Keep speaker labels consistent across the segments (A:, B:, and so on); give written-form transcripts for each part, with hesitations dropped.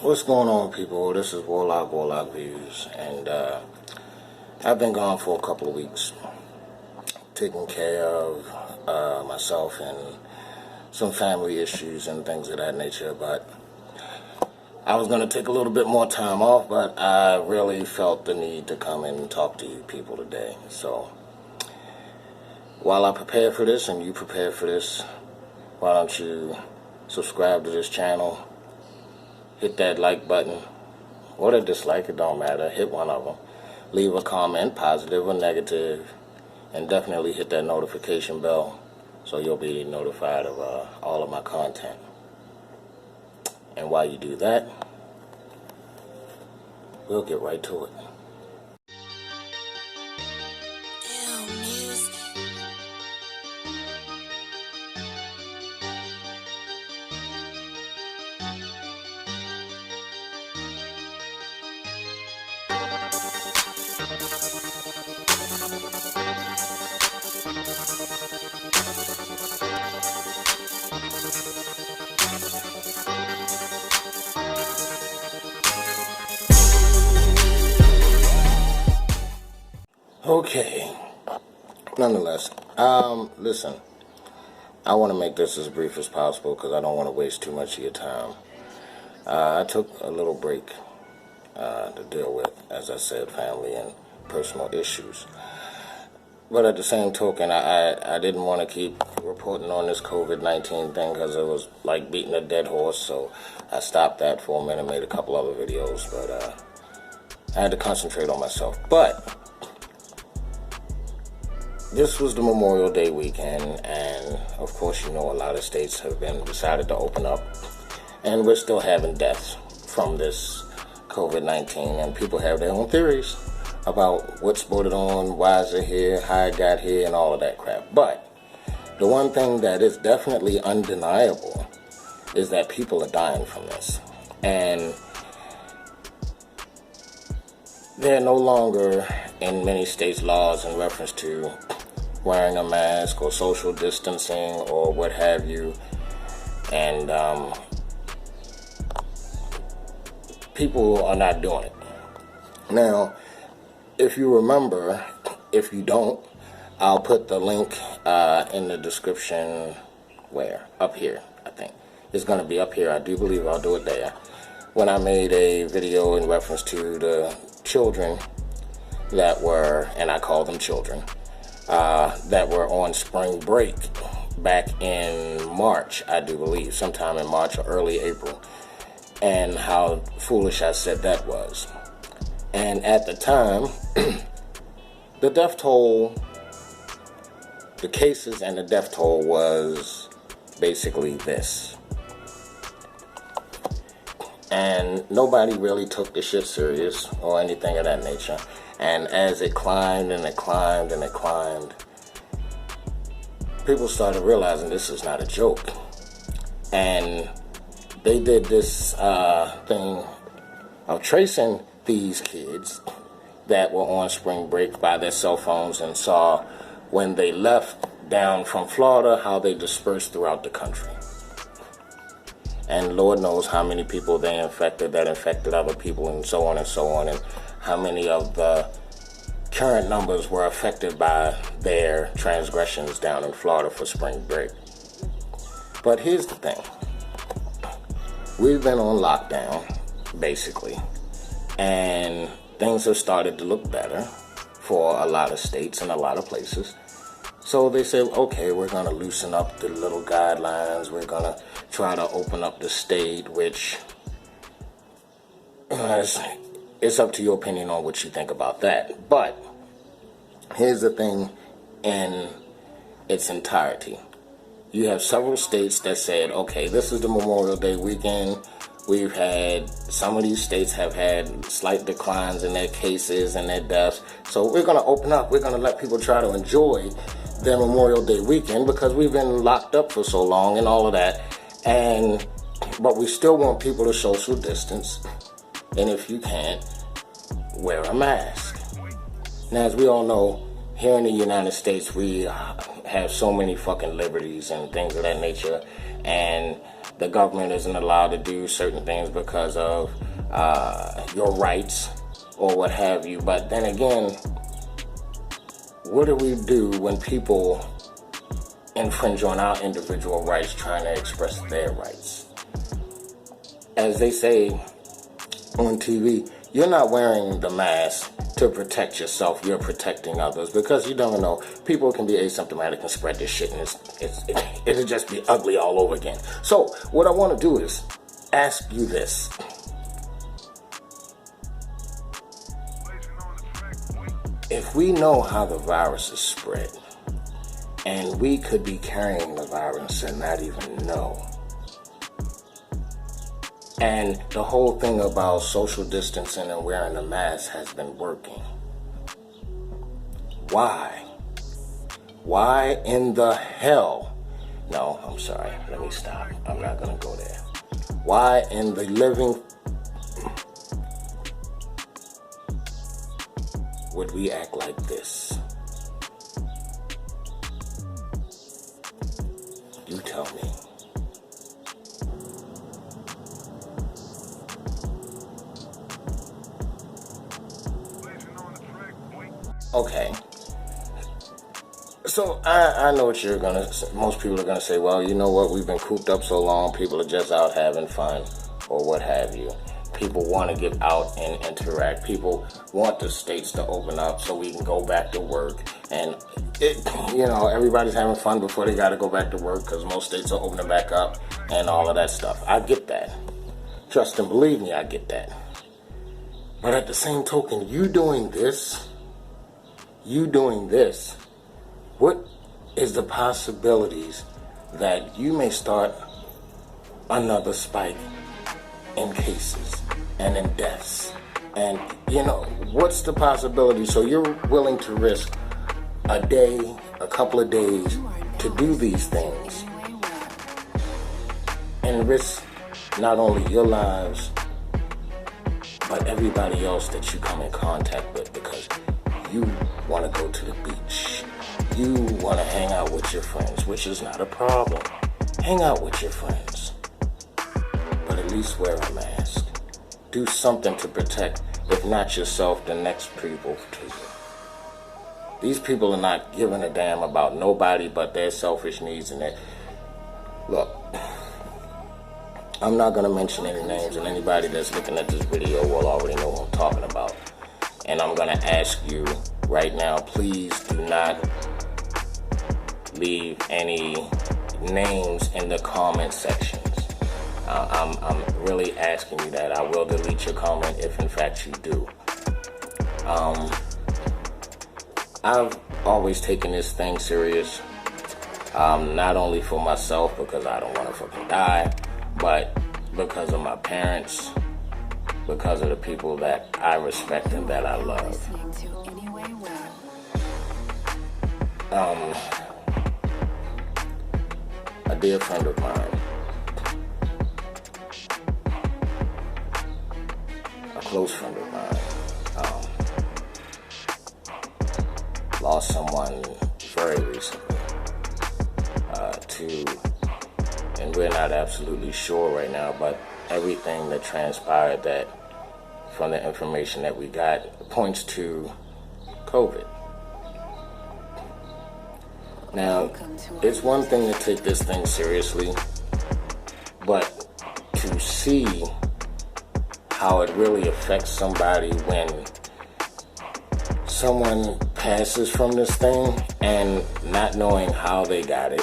A: What's going on, people? This is Warlock Views, and I've been gone for a couple of weeks, taking care of myself and some family issues and things of that nature, but I was going to take a little bit more time off, but I really felt the need to come and talk to you people today. So while I prepare for this and you prepare for this, why don't you subscribe to this channel, hit that like button, or the dislike, it don't matter, hit one of them. Leave a comment, positive or negative, and definitely hit that notification bell so you'll be notified of all of my content. And while you do that, we'll get right to it. Okay, nonetheless, listen, I want to make this as brief as possible because I don't want to waste too much of your time. I took a little break to deal with, as I said, family and personal issues. But at the same token, I didn't want to keep reporting on this COVID-19 thing because it was like beating a dead horse, so I stopped that for a minute, made a couple other videos, but I had to concentrate on myself. But this was the Memorial Day weekend, and of course, you know, a lot of states have been decided to open up, and we're still having deaths from this COVID-19, and people have their own theories about what's brought it on, why is it here, how it got here, and all of that crap. But the one thing that is definitely undeniable is that people are dying from this, and there are no longer in many states laws in reference to wearing a mask or social distancing or what have you, and people are not doing it. Now, if you remember, if you don't, I'll put the link in the description. Where? Up here, I think. It's going to be up here. I do believe I'll do it there. When I made a video in reference to the children that were, and I call them children, that were on spring break back in March, I do believe, sometime in March or early April, and how foolish I said that was. And at the time, the death toll, the cases and the death toll was basically this. And nobody really took the shit serious or anything of that nature. And as it climbed and it climbed and it climbed, people started realizing this is not a joke. And they did this thing of tracing these kids that were on spring break by their cell phones and saw when they left down from Florida how they dispersed throughout the country. And Lord knows how many people they infected that infected other people, and so on and so on, and how many of the current numbers were affected by their transgressions down in Florida for spring break. But here's the thing. We've been on lockdown, basically, and things have started to look better for a lot of states and a lot of places. So they said, okay, we're going to loosen up the little guidelines. We're going to try to open up the state, which it's up to your opinion on what you think about that. But here's the thing in its entirety. You have several states that said, okay, this is the Memorial Day weekend. We've had, some of these states have had slight declines in their cases and their deaths. So we're going to open up. We're going to let people try to enjoy their Memorial Day weekend because we've been locked up for so long and all of that. But we still want people to social distance. And if you can't, wear a mask. Now, as we all know, here in the United States, we have so many fucking liberties and things of that nature. And the government isn't allowed to do certain things because of your rights or what have you. But then again, what do we do when people infringe on our individual rights trying to express their rights? As they say on TV, you're not wearing the mask to protect yourself, you're protecting others, because you don't know, people can be asymptomatic and spread this shit, and it'll just be ugly all over again. So what I want to do is ask you this. If we know how the virus is spread, and we could be carrying the virus and not even know, and the whole thing about social distancing and wearing a mask has been working, why? Why in the hell? No, I'm sorry. Let me stop. I'm not going to go there. Why in the living would we act like this? You tell me. Okay. So I know what you're gonna say. Most people are gonna say, well, you know what, we've been cooped up so long, people are just out having fun or what have you. People want to get out and interact. People want the states to open up so we can go back to work. And everybody's having fun before they got to go back to work because most states are opening back up and all of that stuff. I get that. Trust and believe me, I get that. But at the same token, you doing this, what is the possibilities that you may start another spike in cases and in deaths? And, what's the possibility? So you're willing to risk a day, a couple of days to do these things and risk not only your lives, but everybody else that you come in contact with, because you want to go to the beach. You want to hang out with your friends, which is not a problem. Hang out with your friends. But at least wear a mask. Do something to protect, if not yourself, the next people to you. These people are not giving a damn about nobody but their selfish needs and their... Look, I'm not going to mention any names, and anybody that's looking at this video will already know what I'm talking about. And I'm going to ask you right now, please do not leave any names in the comment sections. I'm really asking you that. I will delete your comment if in fact you do. I've always taken this thing serious, not only for myself because I don't want to fucking die, but because of my parents, because of the people that I respect and that I love. A dear friend of mine, a close friend of mine, lost someone very recently and we're not absolutely sure right now, but everything that transpired that from the information that we got points to COVID. Now, it's one thing to take this thing seriously, but to see how it really affects somebody when someone passes from this thing and not knowing how they got it,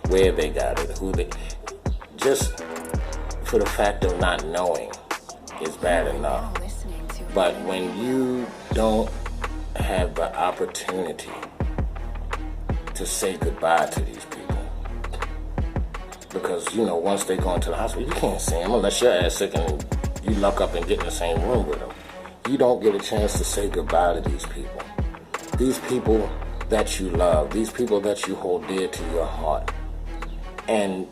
A: where they got it, just for the fact of not knowing is bad enough. But when you don't have the opportunity to say goodbye to these people, because once they go into the hospital, you can't see them unless your ass sick and you luck up and get in the same room with them. You don't get a chance to say goodbye to these people that you love, these people that you hold dear to your heart. And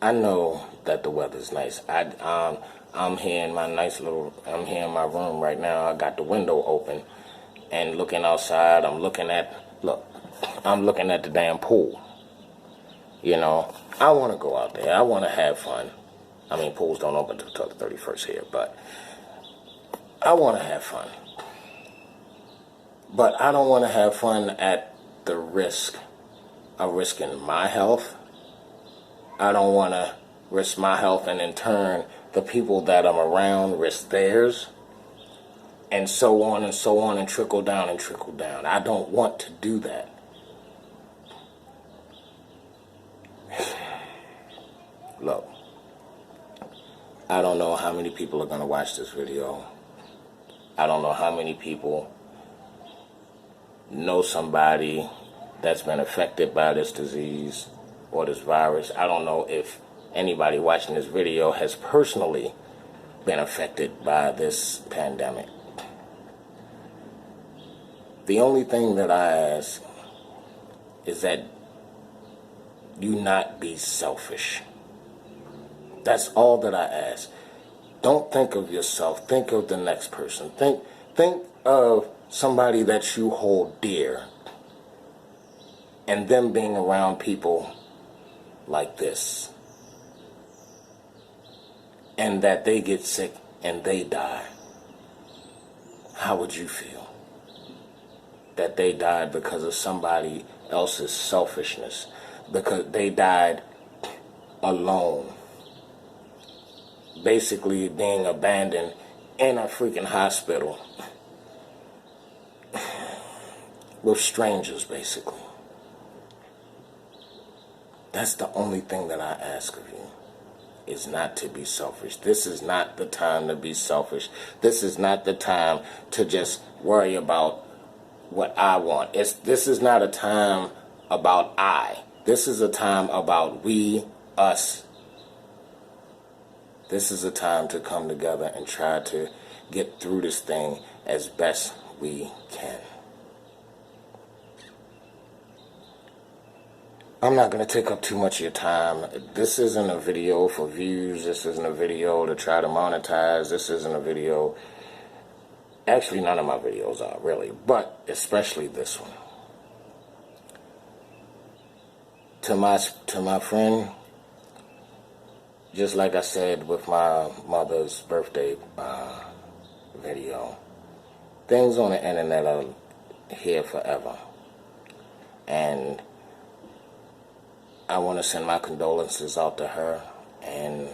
A: I know that the weather's nice. I'm here in my room right now. I got the window open, and looking outside. I'm looking at the damn pool. You know, I want to go out there. I want to have fun. I mean, pools don't open until the 31st here, but I want to have fun. But I don't want to have fun at the risk of risking my health. I don't want to risk my health and in turn the people that I'm around risk theirs. And so on and so on and trickle down and trickle down. I don't want to do that. Look, I don't know how many people are going to watch this video. I don't know how many people know somebody that's been affected by this disease or this virus. I don't know if anybody watching this video has personally been affected by this pandemic. The only thing that I ask is that you not be selfish. That's all that I ask. Don't think of yourself. Think of the next person. Think of somebody that you hold dear and them being around people like this. And that they get sick and they die. How would you feel? That they died because of somebody else's selfishness. Because they died alone. Basically being abandoned in a freaking hospital with strangers, basically. That's the only thing that I ask of you, is not to be selfish. This is not the time to be selfish. This is not the time to just worry about what I want. This is not a time about I. This is a time about we, us. This is a time to come together and try to get through this thing as best we can. I'm not going to take up too much of your time. This isn't a video for views. This isn't a video to try to monetize. This isn't a video. Actually, none of my videos are, really. But especially this one. To my friend, just like I said with my mother's birthday video, things on the internet are here forever. And I want to send my condolences out to her and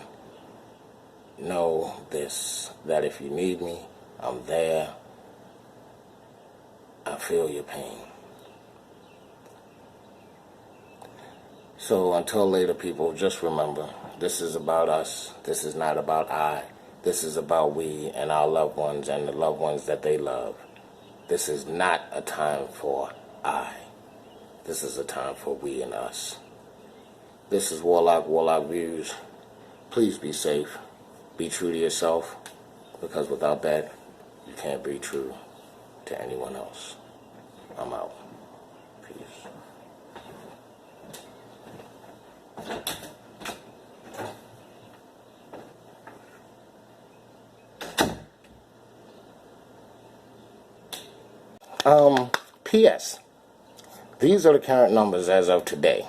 A: know this, that if you need me, I'm there. I feel your pain. So until later, people, just remember, this is about us. This is not about I. This is about we and our loved ones and the loved ones that they love. This is not a time for I. This is a time for we and us. This is Warlock Views. Please be safe. Be true to yourself, because without that, you can't be true to anyone else. I'm out. Peace. P.S. These are the current numbers as of today.